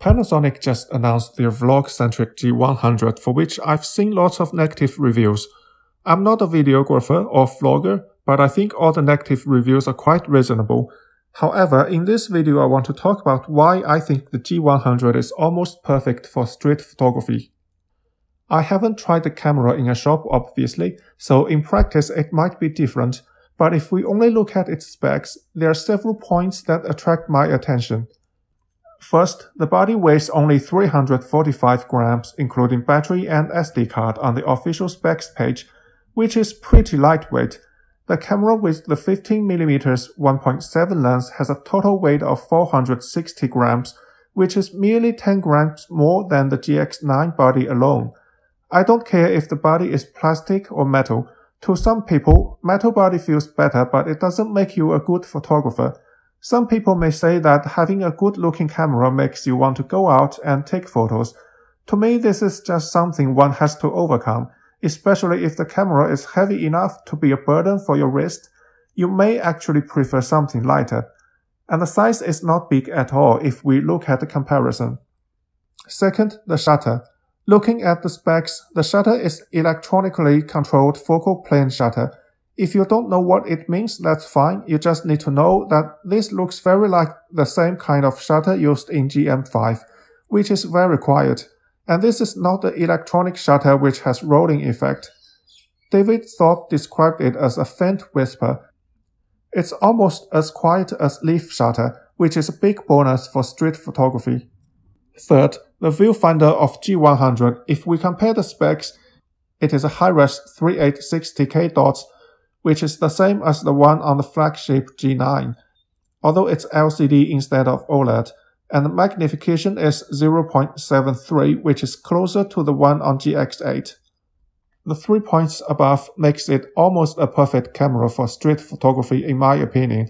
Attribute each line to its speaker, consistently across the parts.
Speaker 1: Panasonic just announced their vlog-centric G100, for which I've seen lots of negative reviews. I'm not a videographer or vlogger, but I think all the negative reviews are quite reasonable. However, in this video I want to talk about why I think the G100 is almost perfect for street photography. I haven't tried the camera in a shop obviously, so in practice it might be different, but if we only look at its specs, there are several points that attract my attention. First, the body weighs only 345 grams, including battery and SD card on the official specs page, which is pretty lightweight. The camera with the 15mm 1.7 lens has a total weight of 460 grams, which is merely 10 grams more than the GX9 body alone. I don't care if the body is plastic or metal. To some people, metal body feels better, but it doesn't make you a good photographer. Some people may say that having a good-looking camera makes you want to go out and take photos. To me, this is just something one has to overcome, especially if the camera is heavy enough to be a burden for your wrist. You may actually prefer something lighter. And the size is not big at all if we look at the comparison. Second, the shutter. Looking at the specs, the shutter is electronically controlled focal plane shutter. If you don't know what it means, that's fine. You just need to know that this looks very like the same kind of shutter used in GM5, which is very quiet. And this is not the electronic shutter which has rolling effect. David Thorpe described it as a faint whisper. It's almost as quiet as leaf shutter, which is a big bonus for street photography. Third, the viewfinder of G100. If we compare the specs, it is a high-res 3860K dots, which is the same as the one on the flagship G9, although it's LCD instead of OLED, and the magnification is 0.73, which is closer to the one on GX8. The 3 points above makes it almost a perfect camera for street photography in my opinion.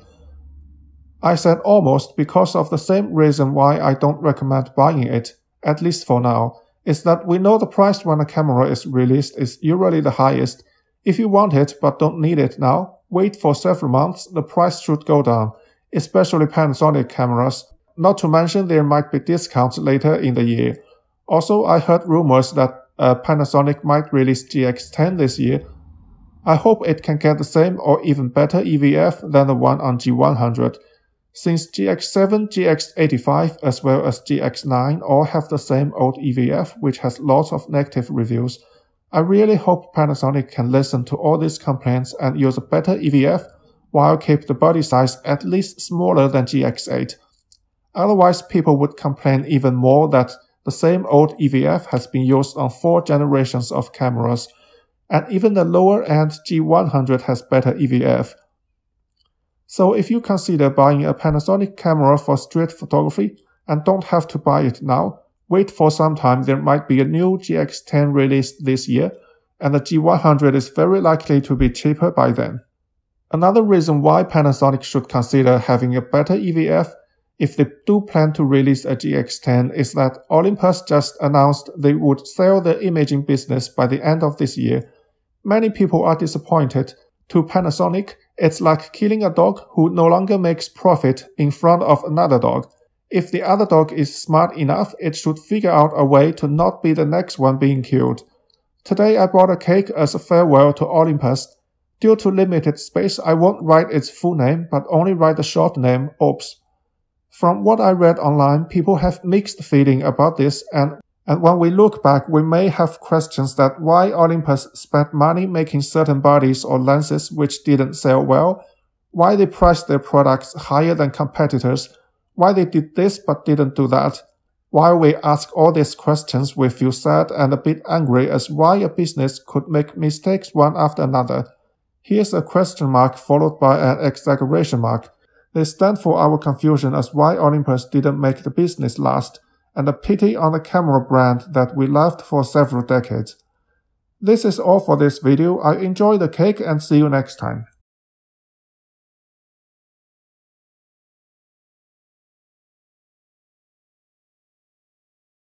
Speaker 1: I said almost because of the same reason why I don't recommend buying it, at least for now, is that we know the price when a camera is released is usually the highest. If you want it but don't need it now, wait for several months, the price should go down, especially Panasonic cameras, not to mention there might be discounts later in the year. Also, I heard rumors that Panasonic might release GX10 this year. I hope it can get the same or even better EVF than the one on G100. Since GX7, GX85 as well as GX9 all have the same old EVF which has lots of negative reviews, I really hope Panasonic can listen to all these complaints and use a better EVF while keep the body size at least smaller than GX8. Otherwise, people would complain even more that the same old EVF has been used on 4 generations of cameras, and even the lower-end G100 has better EVF. So if you consider buying a Panasonic camera for street photography and don't have to buy it now, wait for some time. There might be a new GX10 released this year, and the G100 is very likely to be cheaper by then. Another reason why Panasonic should consider having a better EVF if they do plan to release a GX10 is that Olympus just announced they would sell the imaging business by the end of this year. Many people are disappointed. To Panasonic, it's like killing a dog who no longer makes profit in front of another dog. If the other dog is smart enough, it should figure out a way to not be the next one being killed. Today I bought a cake as a farewell to Olympus. Due to limited space, I won't write its full name, but only write the short name, Oops. From what I read online, people have mixed feeling about this, and when we look back, we may have questions that why Olympus spent money making certain bodies or lenses which didn't sell well, why they priced their products higher than competitors, why they did this but didn't do that. While we ask all these questions, we feel sad and a bit angry as why a business could make mistakes one after another. Here's a question mark followed by an exaggeration mark. They stand for our confusion as why Olympus didn't make the business last, and a pity on the camera brand that we loved for several decades. This is all for this video. I enjoy the cake and see you next time.